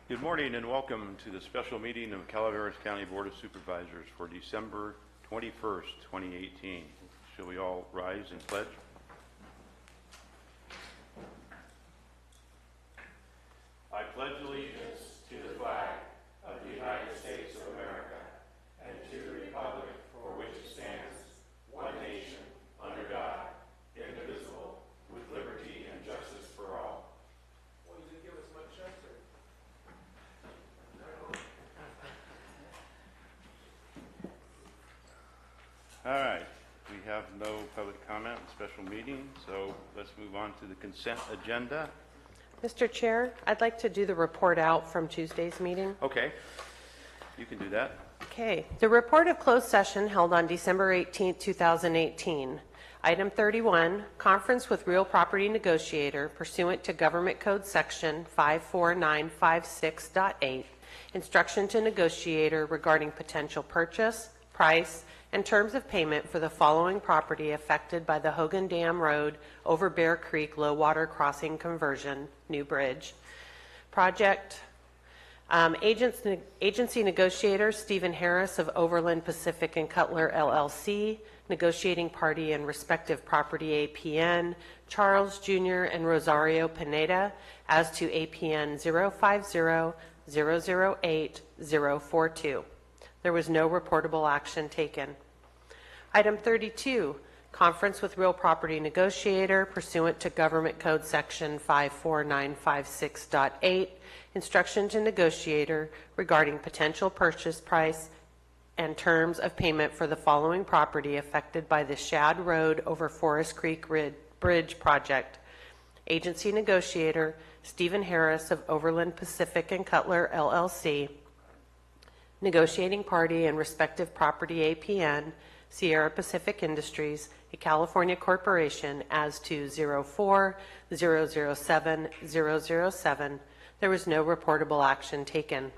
Good morning and welcome to the special meeting of Calaveras County Board of Supervisors for December 21st, 2018. Shall we all rise and pledge? I pledge allegiance to the flag of the United States of America and to the republic for which it stands, one nation, under God, indivisible, with liberty and justice for all. Well, you didn't give us much answer. All right, we have no public comment in special meeting, so let's move on to the consent agenda. Mr. Chair, I'd like to do the report out from Tuesday's meeting. Okay, you can do that. Okay, the report of closed session held on December 18, 2018. Item 31, conference with real property negotiator pursuant to Government Code Section 54956.8, instruction to negotiator regarding potential purchase, price, and terms of payment for the following property affected by the Hogan Dam Road over Bear Creek Low Water Crossing Conversion, New Bridge. Project agency negotiator Stephen Harris of Overland Pacific and Cutler LLC, negotiating party and respective property APN, Charles Jr. and Rosario Pineda as to APN 050-008-042. There was no reportable action taken. Item 32, conference with real property negotiator pursuant to Government Code Section 54956.8, instruction to negotiator regarding potential purchase price and terms of payment for the following property affected by the Shad Road over Forest Creek Bridge project. Agency negotiator Stephen Harris of Overland Pacific and Cutler LLC, negotiating party and respective property APN, Sierra Pacific Industries, a California corporation, as to 04-007-007. There was no reportable action taken.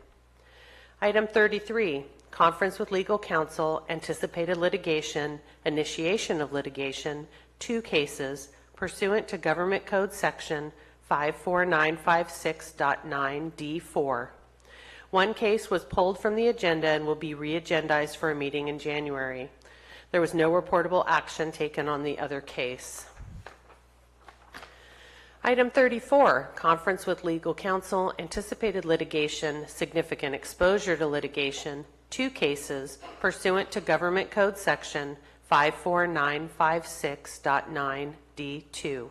Item 33, conference with legal counsel, anticipated litigation, initiation of litigation, 2 cases, pursuant to Government Code Section 54956.9D4. 1 case was pulled from the agenda and will be re-agendized for a meeting in January. There was no reportable action taken on the other case. Item 34, conference with legal counsel, anticipated litigation, significant exposure to litigation, 2 cases, pursuant to Government Code Section 54956.9D2.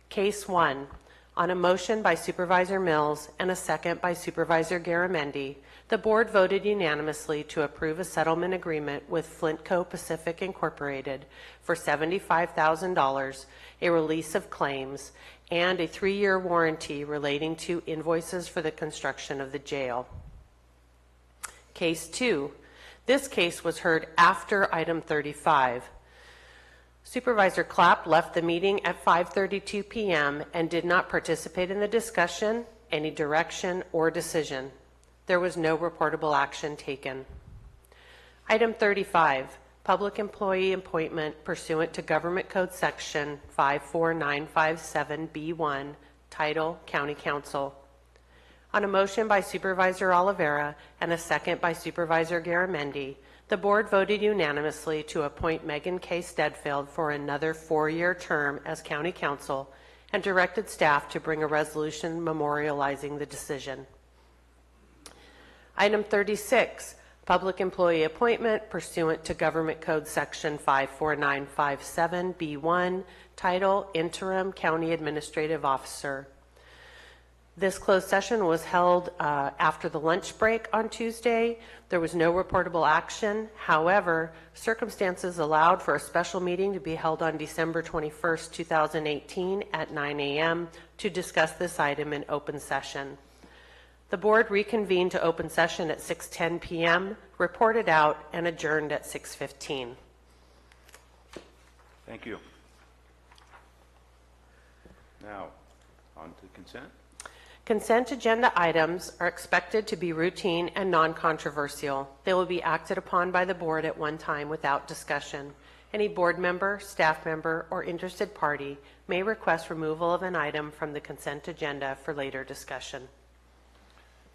Case 1. On a motion by Supervisor Mills and a second by Supervisor Garamendi, the board voted unanimously to approve a settlement agreement with Flintco Pacific Incorporated for $75,000, a release of claims, and a 3-year warranty relating to invoices for the construction of the jail. Case 2. This case was heard after item 35. Supervisor Clapp left the meeting at 5:32 p.m. and did not participate in the discussion, any direction, or decision. There was no reportable action taken. Item 35, public employee appointment pursuant to Government Code Section 54957B1, Title, County Council. On a motion by Supervisor Oliveira and a second by Supervisor Garamendi, the board voted unanimously to appoint Megan K. Stedfield for another 4-year term as County Council and directed staff to bring a resolution memorializing the decision. Item 36, public employee appointment pursuant to Government Code Section 54957B1, Title, Interim County Administrative Officer. This closed session was held after the lunch break on Tuesday. There was no reportable action. However, circumstances allowed for a special meeting to be held on December 21st, 2018 at 9 a.m. to discuss this item in open session. The board reconvened to open session at 6:10 p.m., reported out, and adjourned at 6:15. Thank you. Now, on to consent. Consent agenda items are expected to be routine and non-controversial. They will be acted upon by the board at one time without discussion. Any board member, staff member, or interested party may request removal of an item from the consent agenda for later discussion.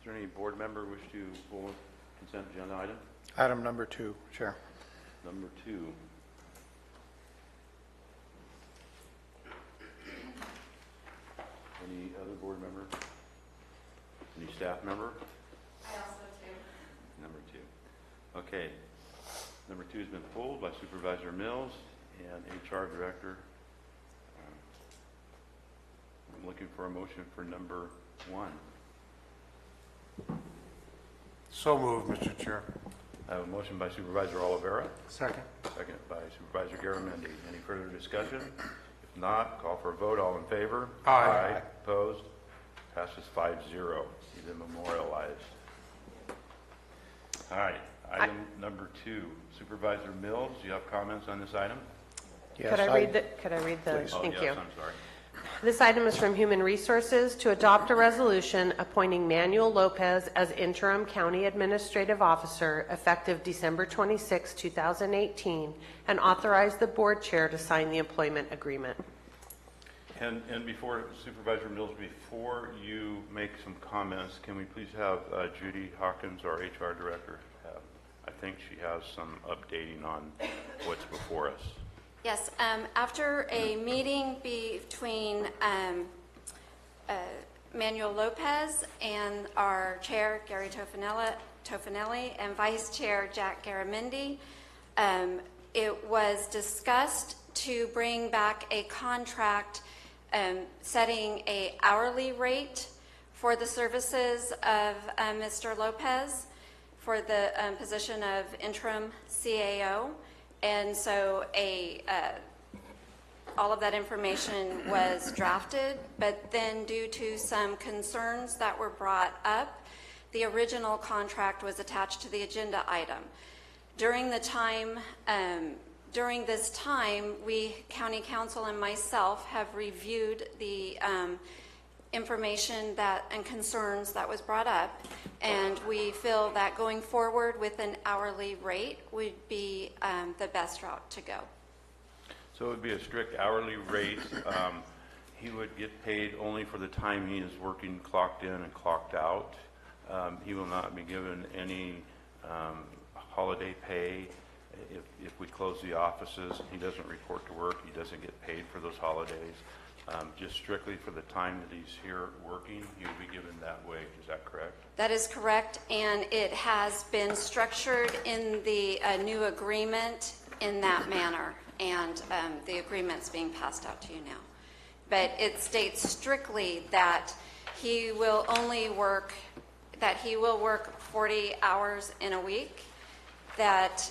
there any board member wish to pull a consent agenda item? Item number 2, Chair. Number 2. Any other board member? Any staff member? I also do. Number 2. Okay. Number 2 has been pulled by Supervisor Mills and HR Director. I'm looking for a motion for number 1. So moved, Mr. Chair. I have a motion by Supervisor Oliveira, Second. second by Supervisor Garamendi. Any further discussion? If not, call for a vote. All in favor? Aye. Opposed? Passes 5-0. You've been memorialized. All right. Item number 2. Supervisor Mills, do you have comments on this item? Yes, Could I read the, Please. thank yes, you. I'm sorry. This item is from Human Resources to adopt a resolution appointing Manuel Lopez as interim county administrative officer effective December 26, 2018, and authorize the board chair to sign the employment agreement. And before Supervisor Mills, before you make some comments, can we please have Judy Hawkins, our HR director? I think she has some updating on what's before us. Yes, after a meeting between Manuel Lopez and our chair, Gary Tofanelli, and vice chair, Jack Garamendi, it was discussed to bring back a contract setting a hourly rate for the services of Mr. Lopez for the position of interim CAO. And so all of that information was drafted, but then due to some concerns that were brought up, the original contract was attached to the agenda item. During this time, we, County Council and myself, have reviewed the information and concerns that was brought up, and we feel that going forward with an hourly rate would be the best route to go. So it would be a strict hourly rate. He would get paid only for the time he is working clocked in and clocked out. He will not be given any holiday pay. If we close the offices, he doesn't report to work, he doesn't get paid for those holidays. Just strictly for the time that he's here working, he will be given that way. Is that correct? That is correct, and it has been structured in the new agreement in that manner, and the agreement's being passed out to you now. But it states strictly that he will work 40 hours in a week, that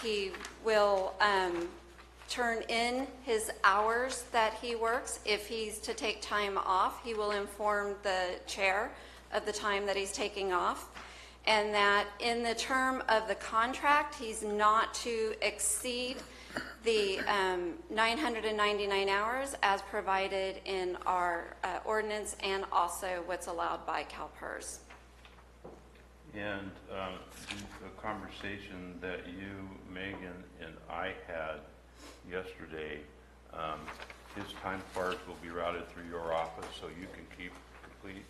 he will turn in his hours that he works. If he's to take time off, he will inform the chair of the time that he's taking off, and that in the term of the contract, he's not to exceed the 999 hours as provided in our ordinance and also what's allowed by CalPERS. And the conversation that you, Megan, and I had yesterday, his time cards will be routed through your office so you can keep complete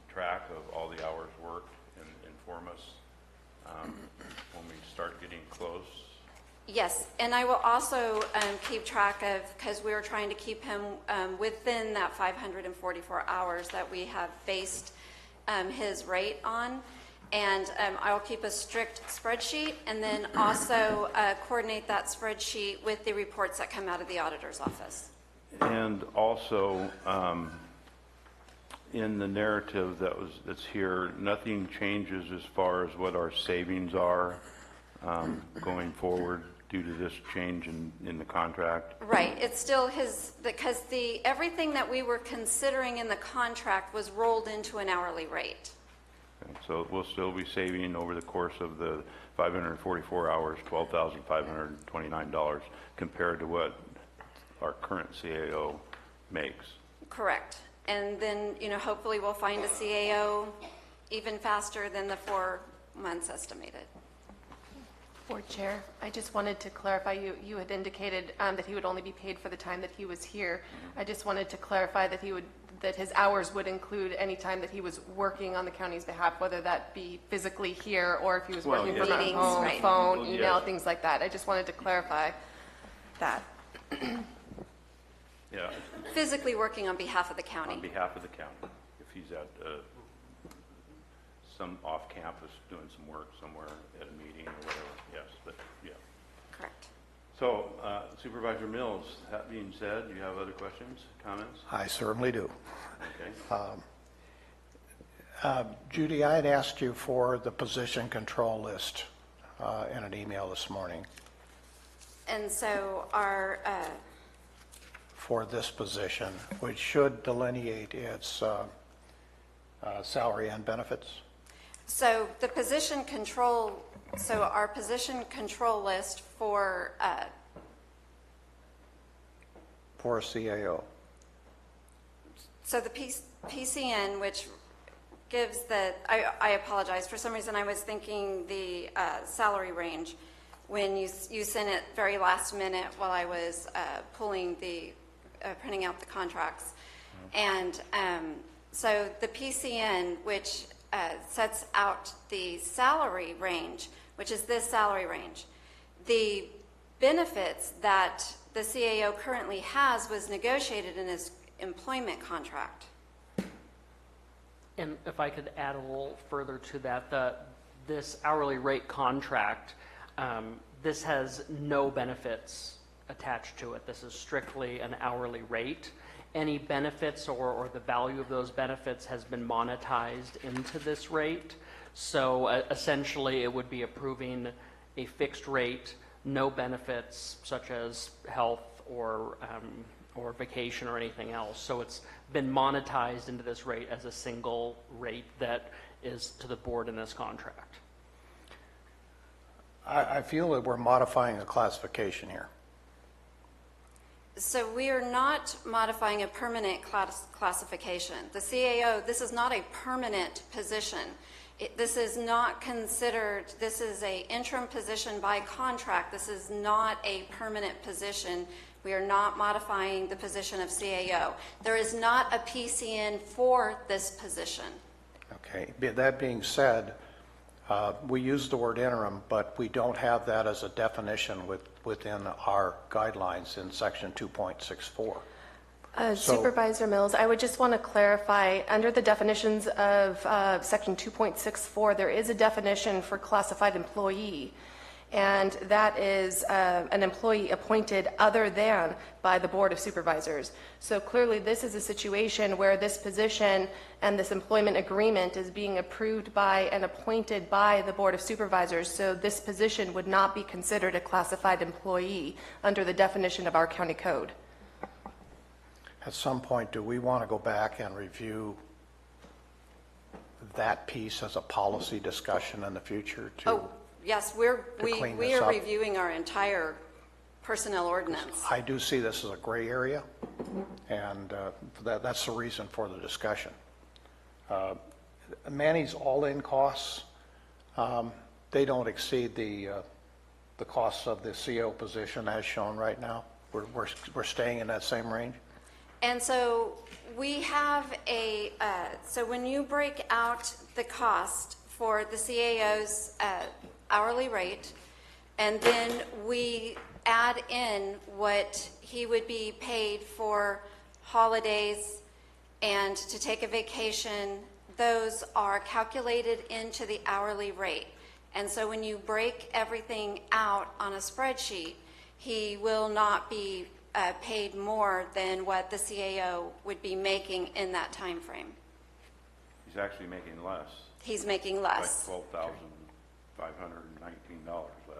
track of all the hours worked and inform us when we start getting close. Yes, and I will also keep track of, because we were trying to keep him within that 544 hours that we have based his rate on. And I'll keep a strict spreadsheet and then also coordinate that spreadsheet with the reports that come out of the auditor's office. And also, in the narrative that's here, nothing changes as far as what our savings are going forward due to this change in the contract. Right. It's still because everything that we were considering in the contract was rolled into an hourly rate. So we'll still be saving over the course of the 544 hours, $12,529 compared to what our current CAO makes. Correct. And then, hopefully we'll find a CAO even faster than the 4 months estimated. Board Chair, I just wanted to clarify, you had indicated that he would only be paid for the time that he was here. I just wanted to clarify that that his hours would include any time that he was working on the county's behalf, whether that be physically here or if he was Well, working yes. from Meetings, home, right. phone, Well, email, yes. things like that. I just wanted to clarify that. Yeah, Physically working on behalf of the county. on behalf of the county. If he's at some off-campus doing some work somewhere at a meeting or whatever, yes, but, yeah. Correct. So Supervisor Mills, that being said, do you have other questions, comments? I certainly do. Okay. Judy, I had asked you for the position control list in an email this morning And so our, for this position, which should delineate its salary and benefits. so the position control, so our position control list for, For a CAO. so the PCN, which gives the, I apologize, for some reason I was thinking the salary range when you sent it very last minute while I was pulling the, printing out the contracts. And so the PCN, which sets out the salary range, which is this salary range, the benefits that the CAO currently has was negotiated in his employment contract. And if I could add a little further to that, this hourly rate contract, this has no benefits attached to it. This is strictly an hourly rate. Any benefits or the value of those benefits has been monetized into this rate. So essentially, it would be approving a fixed rate, no benefits such as health or vacation or anything else. So it's been monetized into this rate as a single rate that is to the board in this contract. I feel that we're modifying a classification here. So we are not modifying a permanent classification. The CAO, this is not a permanent position. This is not considered, this is an interim position by contract. This is not a permanent position. We are not modifying the position of CAO. There is not a PCN for this position. Okay, that being said, we use the word interim, but we don't have that as a definition within our guidelines in section 2.64. Supervisor Mills, I would just want to clarify, under the definitions of section 2.64, there is a definition for classified employee, and that is an employee appointed other than by the Board of Supervisors. So clearly, this is a situation where this position and this employment agreement is being approved by and appointed by the Board of Supervisors, so this position would not be considered a classified employee under the definition of our county code. At some point, do we want to go back and review that piece as a policy discussion in the future to? Oh, yes, clean we this are up? reviewing our entire personnel ordinance. I do see this as a gray area, and that's the reason for the discussion. Manny's all-in costs, they don't exceed the costs of the CO position as shown right now. We're staying in that same range. And so we have so when you break out the cost for the CAO's hourly rate, and then we add in what he would be paid for holidays and to take a vacation, those are calculated into the hourly rate. And so when you break everything out on a spreadsheet, he will not be paid more than what the CAO would be making in that time frame. He's actually making less, He's making like less. $12,519 less,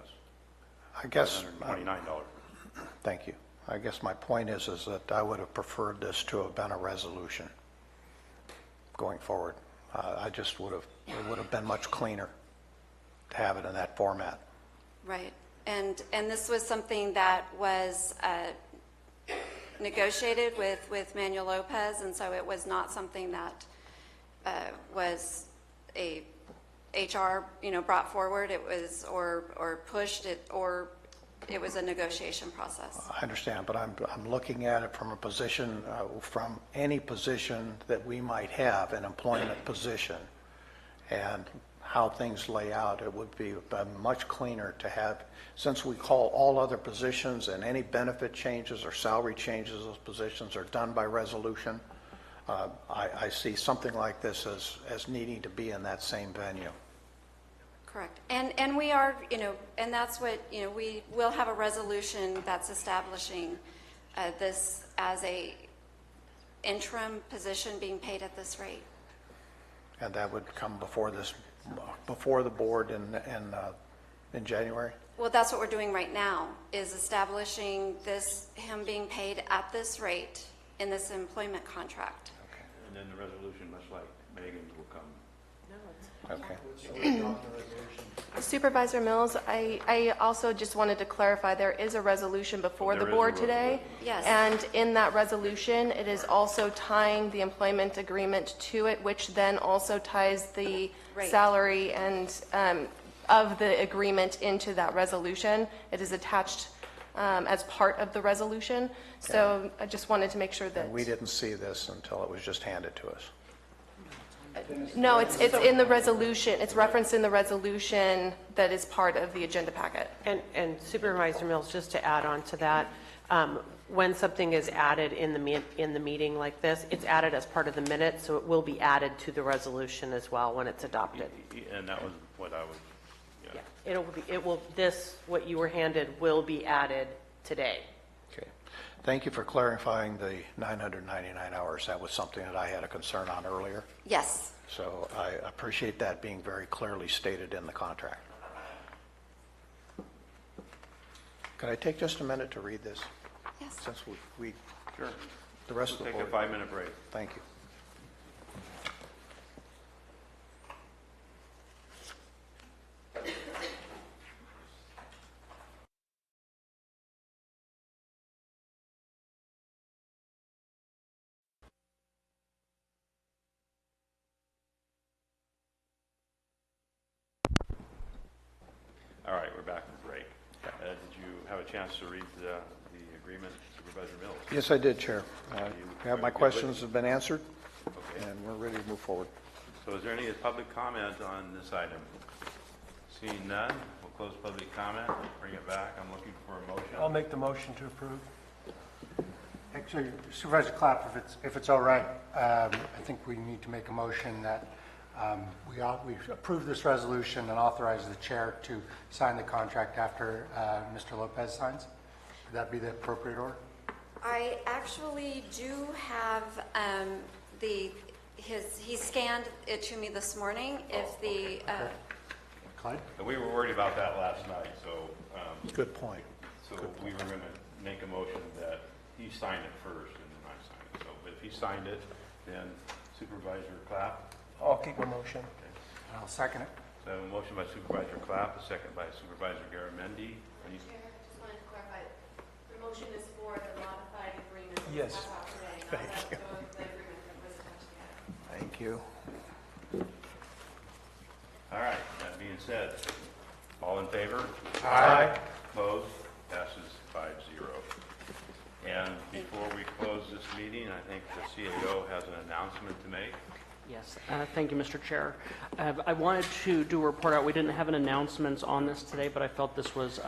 I guess, $129. thank you. I guess my point is that I would have preferred this to have been a resolution going forward. It would have been much cleaner to have it in that format. Right. And this was something that was negotiated with Manuel Lopez, and so it was not something that was a HR, brought forward. It was or pushed it, or it was a negotiation process. I understand, but I'm looking at it from a position, from any position that we might have, an employment position, and how things lay out. It would be much cleaner to have, since we call all other positions and any benefit changes or salary changes, those positions are done by resolution. I see something like this as needing to be in that same venue. Correct. And we are, and that's what, we will have a resolution that's establishing this as a interim position being paid at this rate. And that would come before the board in January? Well, that's what we're doing right now, is establishing him being paid at this rate in this employment contract. And then the resolution, much like Megan's, will come. Okay. Supervisor Mills, I also just wanted to clarify, there is a resolution before the board today. Yes. And in that resolution, it is also tying the employment agreement to it, which then also ties the Right. salary and of the agreement into that resolution. It is attached as part of the resolution. So I just wanted to make sure that. And we didn't see this until it was just handed to us. No, it's in the resolution. It's referenced in the resolution that is part of the agenda packet. And Supervisor Mills, just to add on to that, when something is added in the meeting like this, it's added as part of the minutes, so it will be added to the resolution as well when it's adopted. And that was what I was, Yeah, what you were handed will be added today. Okay. Thank you for clarifying the 999 hours. That was something that I had a concern on earlier. Yes. So I appreciate that being very clearly stated in the contract. Could I take just a minute to read this? Yes. Since we sure. the rest of the Take a board. 5-minute break. Thank you. All right, we're back from break. Did you have a chance to read the agreement, Supervisor Mills? Yes, I did, Chair. Are My you questions have been answered, Okay. and we're ready to move forward. So is there any public comment on this item? Seeing none, we'll close public comment, bring it back. I'm looking for a motion. I'll make the motion to approve. Actually, Supervisor Clapp, if it's all right, I think we need to make a motion that we approve this resolution and authorize the chair to sign the contract after Mr. Lopez signs. Would that be the appropriate order? I actually do have he scanned it to me this morning. If the, Clyde? And we were worried about that last night, so Good point. we were going to make a motion that he signed it first and then I signed it. So but if he signed it, then Supervisor Clapp. I'll keep my motion. I'll second it. So I have a motion by Supervisor Clapp, a second by Supervisor Garamendi. Any- Chair, just wanted to clarify, the motion is for the modified agreement. Yes. As of today, not Thank that you. the agreement that was attached together. Thank you. All right, that being said, all in favor? Aye. Opposed? Passes 5-0. And before we close this meeting, I think the CAO has an announcement to make. Yes, thank you, Mr. Chair. I wanted to do a report out. We didn't have an announcement on this today, but I felt this was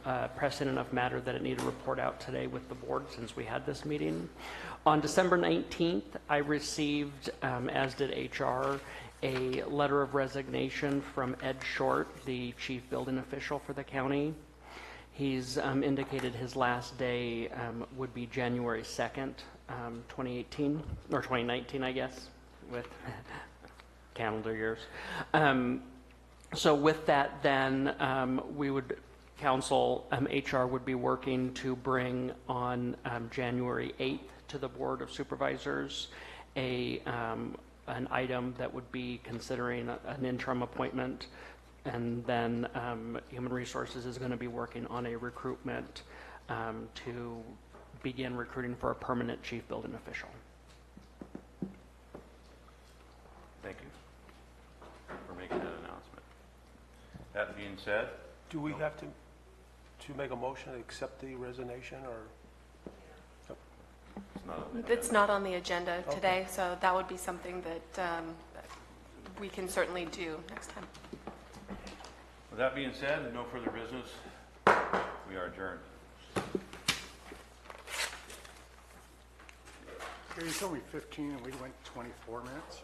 a pressing enough matter that it needed a report out today with the board since we had this meeting. On December 19th, I received, as did HR, a letter of resignation from Ed Short, the chief building official for the county. He's indicated his last day would be January 2nd, 2018, or 2019, I guess, with calendar years. So with that, then, we would, council, HR would be working to bring on January 8th to the Board of Supervisors an item that would be considering an interim appointment. And then Human Resources is going to be working on a recruitment to begin recruiting for a permanent chief building official. Thank you for making that announcement. That being said, Do we have to to make a motion to accept the resignation, or? It's not on the agenda today, so that would be something that we can certainly do next time. With that being said, and no further business, we are adjourned. You told me 15 and we went 24 minutes.